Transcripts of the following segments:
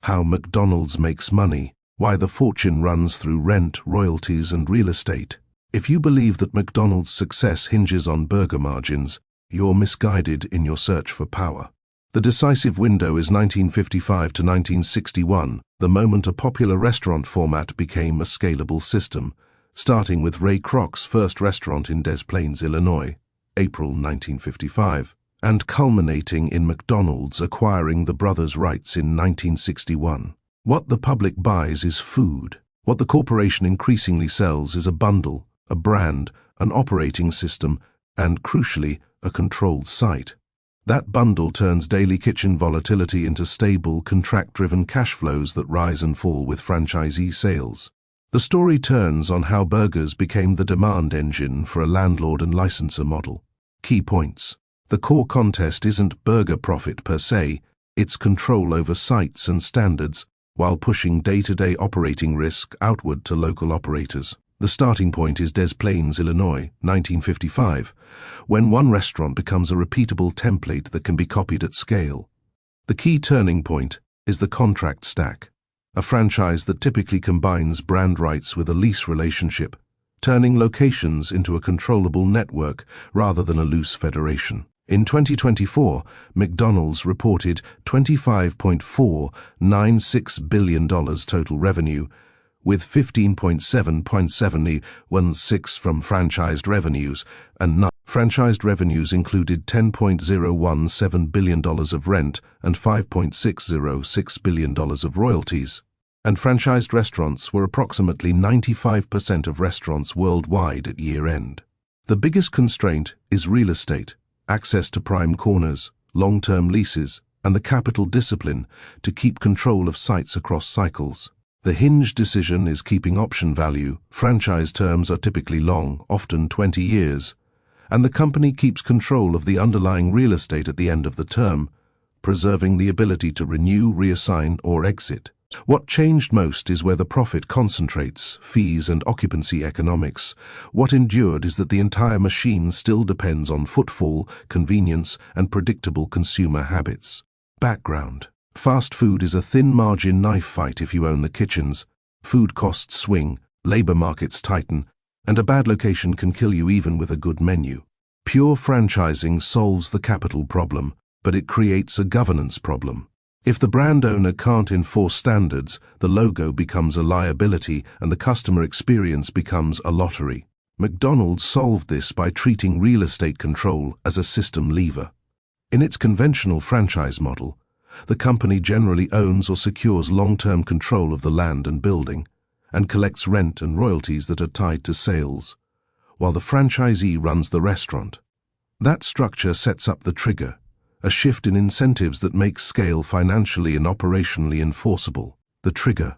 How McDonald's makes money, why the fortune runs through rent, royalties, and real estate. If you believe that McDonald's success hinges on burger margins, you're misguided in your search for power. The decisive window is 1955 to 1961, the moment a popular restaurant format became a scalable system, starting with Ray Kroc's first restaurant in Des Plaines, Illinois, April 1955, and culminating in McDonald's acquiring the brothers' rights in 1961. What the public buys is food. What the corporation increasingly sells is a bundle, a brand, an operating system, and, crucially, a controlled site. That bundle turns daily kitchen volatility into stable, contract-driven cash flows that rise and fall with franchisee sales. The story turns on how burgers became the demand engine for a landlord-and-licensor model. Key points. The core contest isn't burger profit per se, it's control over sites and standards, while pushing day-to-day operating risk outward to local operators. The starting point is Des Plaines, Illinois, 1955, when one restaurant becomes a repeatable template that can be copied at scale. The key turning point is the contract stack, a franchise that typically combines brand rights with a lease relationship, turning locations into a controllable network rather than a loose federation. In 2024, McDonald's reported $25.496 billion total revenue, with 15.716 from franchised revenues, and non-franchised revenues included $10.017 billion of rent and $5.606 billion of royalties. And franchised restaurants were approximately 95% of restaurants worldwide at year-end. The biggest constraint is real estate, access to prime corners, long-term leases, and the capital discipline to keep control of sites across cycles. The hinge decision is keeping option value. Franchise terms are typically long, often 20 years, and the company keeps control of the underlying real estate at the end of the term, preserving the ability to renew, reassign, or exit. What changed most is where the profit concentrates, fees and occupancy economics. What endured is that the entire machine still depends on footfall, convenience, and predictable consumer habits. Background. Fast food is a thin-margin knife fight if you own the kitchens. Food costs swing, labor markets tighten, and a bad location can kill you even with a good menu. Pure franchising solves the capital problem, but it creates a governance problem. If the brand owner can't enforce standards, the logo becomes a liability and the customer experience becomes a lottery. McDonald's solved this by treating real estate control as a system lever. In its conventional franchise model, the company generally owns or secures long-term control of the land and building, and collects rent and royalties that are tied to sales, while the franchisee runs the restaurant. That structure sets up the trigger, a shift in incentives that makes scale financially and operationally enforceable. The trigger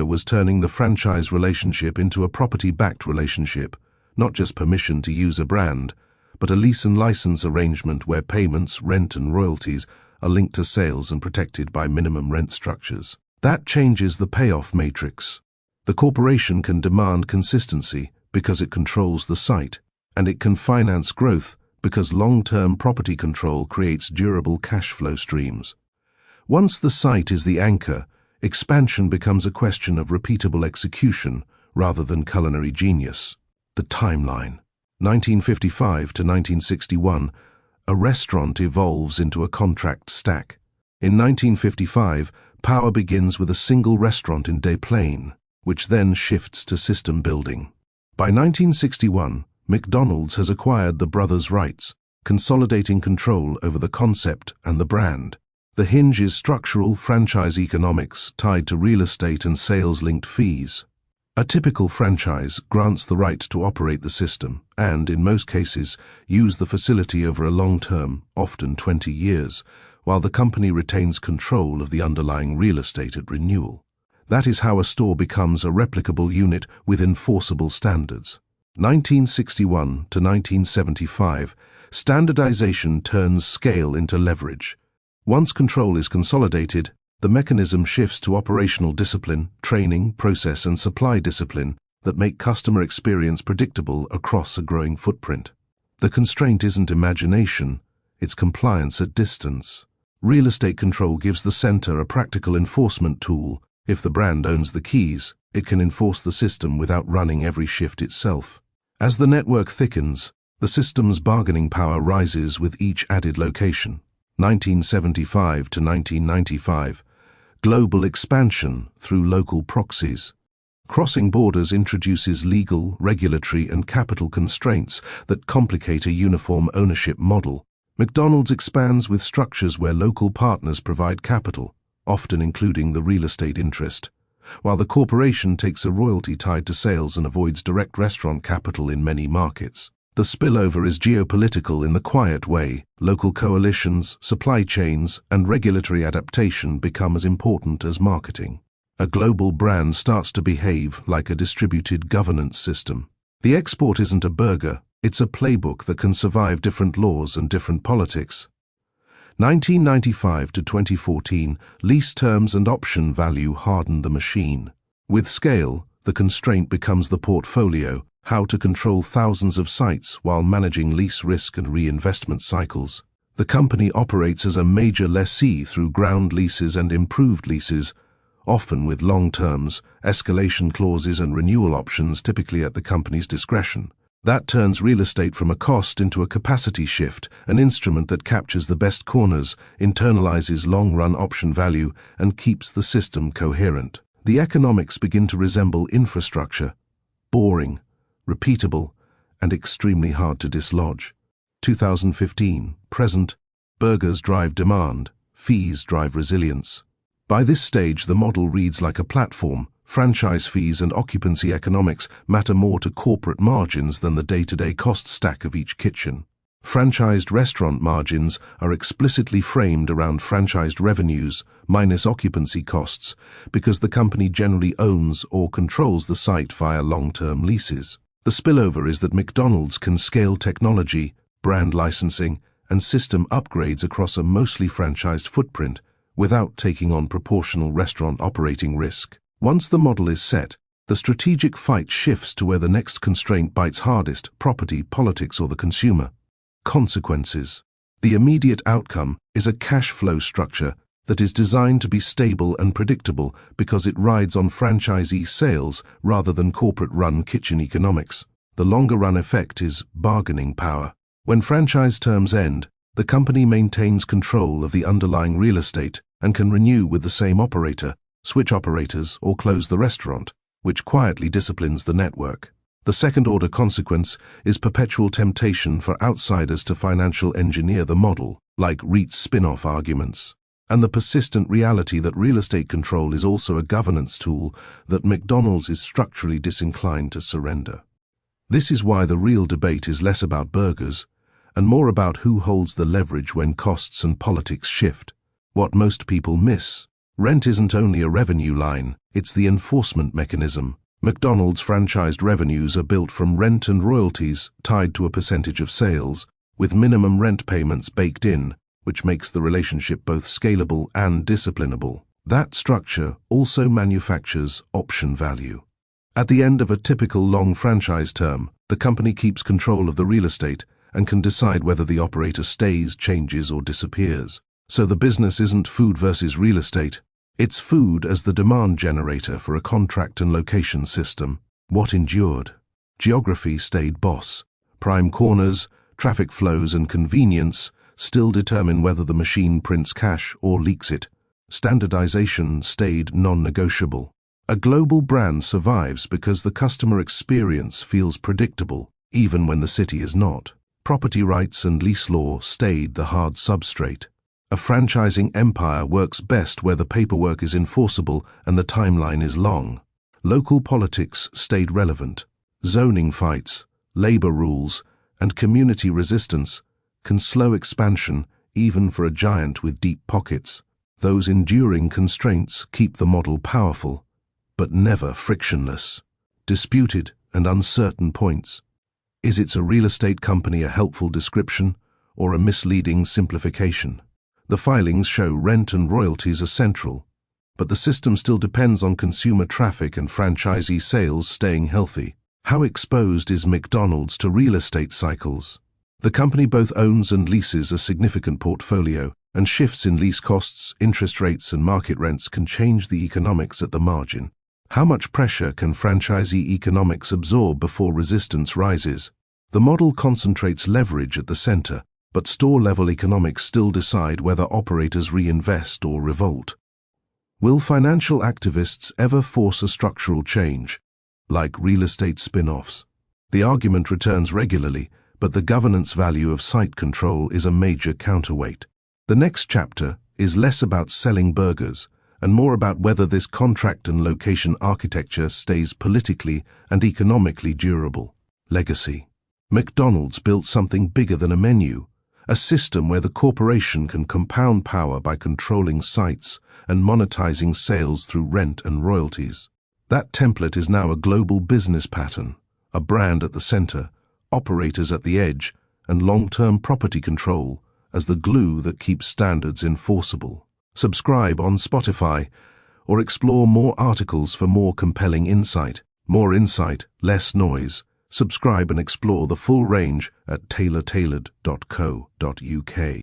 was turning the franchise relationship into a property-backed relationship, not just permission to use a brand, but a lease and license arrangement where payments, rent and royalties are linked to sales and protected by minimum rent structures. That changes the payoff matrix. The corporation can demand consistency because it controls the site, and it can finance growth because long-term property control creates durable cash flow streams. Once the site is the anchor, expansion becomes a question of repeatable execution rather than culinary genius. The timeline. 1955 to 1961, a restaurant evolves into a contract stack. In 1955, power begins with a single restaurant in Des Plaines, which then shifts to system building. By 1961, McDonald's has acquired the brothers' rights, consolidating control over the concept and the brand. The hinge is structural franchise economics tied to real estate and sales-linked fees. A typical franchise grants the right to operate the system and, in most cases, use the facility over a long term, often 20 years, while the company retains control of the underlying real estate at renewal. That is how a store becomes a replicable unit with enforceable standards. 1961 to 1975, standardization turns scale into leverage. Once control is consolidated, the mechanism shifts to operational discipline, training, process and supply discipline that make customer experience predictable across a growing footprint. The constraint isn't imagination, it's compliance at distance. Real estate control gives the center a practical enforcement tool. If the brand owns the keys, it can enforce the system without running every shift itself. As the network thickens, the system's bargaining power rises with each added location. 1975 to 1995. Global expansion through local proxies. Crossing borders introduces legal, regulatory, and capital constraints that complicate a uniform ownership model. McDonald's expands with structures where local partners provide capital, often including the real estate interest, while the corporation takes a royalty tied to sales and avoids direct restaurant capital in many markets. The spillover is geopolitical in the quiet way. Local coalitions, supply chains, and regulatory adaptation become as important as marketing. A global brand starts to behave like a distributed governance system. The export isn't a burger, it's a playbook that can survive different laws and different politics. 1995 to 2014, lease terms and option value hardened the machine. With scale, the constraint becomes the portfolio, how to control thousands of sites while managing lease risk and reinvestment cycles. The company operates as a major lessee through ground leases and improved leases, often with long terms, escalation clauses and renewal options typically at the company's discretion. That turns real estate from a cost into a capacity shift, an instrument that captures the best corners, internalizes long-run option value, and keeps the system coherent. The economics begin to resemble infrastructure: boring, repeatable, and extremely hard to dislodge. 2015, present, burgers drive demand, fees drive resilience. By this stage, the model reads like a platform. Franchise fees and occupancy economics matter more to corporate margins than the day-to-day cost stack of each kitchen. Franchised restaurant margins are explicitly framed around franchised revenues minus occupancy costs because the company generally owns or controls the site via long-term leases. The spillover is that McDonald's can scale technology, brand licensing, and system upgrades across a mostly franchised footprint without taking on proportional restaurant operating risk. Once the model is set, the strategic fight shifts to where the next constraint bites hardest: property, politics, or the consumer. Consequences. The immediate outcome is a cash flow structure that is designed to be stable and predictable because it rides on franchisee sales rather than corporate-run kitchen economics. The longer-run effect is bargaining power. When franchise terms end, the company maintains control of the underlying real estate and can renew with the same operator, switch operators, or close the restaurant, which quietly disciplines the network. The second-order consequence is perpetual temptation for outsiders to financial engineer the model, like REIT spin-off arguments, and the persistent reality that real estate control is also a governance tool that McDonald's is structurally disinclined to surrender. This is why the real debate is less about burgers and more about who holds the leverage when costs and politics shift. What most people miss: rent isn't only a revenue line, it's the enforcement mechanism. McDonald's franchised revenues are built from rent and royalties tied to a percentage of sales, with minimum rent payments baked in, which makes the relationship both scalable and disciplinable. That structure also manufactures option value. At the end of a typical long franchise term, the company keeps control of the real estate and can decide whether the operator stays, changes, or disappears. So the business isn't food versus real estate. It's food as the demand generator for a contract and location system. What endured? Geography stayed boss. Prime corners, traffic flows, and convenience still determine whether the machine prints cash or leaks it. Standardization stayed non-negotiable. A global brand survives because the customer experience feels predictable, even when the city is not. Property rights and lease law stayed the hard substrate. A franchising empire works best where the paperwork is enforceable and the timeline is long. Local politics stayed relevant. Zoning fights, labor rules, and community resistance can slow expansion even for a giant with deep pockets. Those enduring constraints keep the model powerful, but never frictionless. Disputed and uncertain points. Is its a real estate company a helpful description or a misleading simplification? The filings show rent and royalties are central, but the system still depends on consumer traffic and franchisee sales staying healthy. How exposed is McDonald's to real estate cycles? The company both owns and leases a significant portfolio, and shifts in lease costs, interest rates, and market rents can change the economics at the margin. How much pressure can franchisee economics absorb before resistance rises? The model concentrates leverage at the center, but store-level economics still decide whether operators reinvest or revolt. Will financial activists ever force a structural change, like real estate spin-offs? The argument returns regularly, but the governance value of site control is a major counterweight. The next chapter is less about selling burgers and more about whether this contract and location architecture stays politically and economically durable. Legacy. McDonald's built something bigger than a menu, a system where the corporation can compound power by controlling sites and monetizing sales through rent and royalties. That template is now a global business pattern, a brand at the center, operators at the edge, and long-term property control as the glue that keeps standards enforceable. Subscribe on Spotify or explore more articles for more compelling insight. More insight, less noise. Subscribe and explore the full range at taylortailored.co.uk.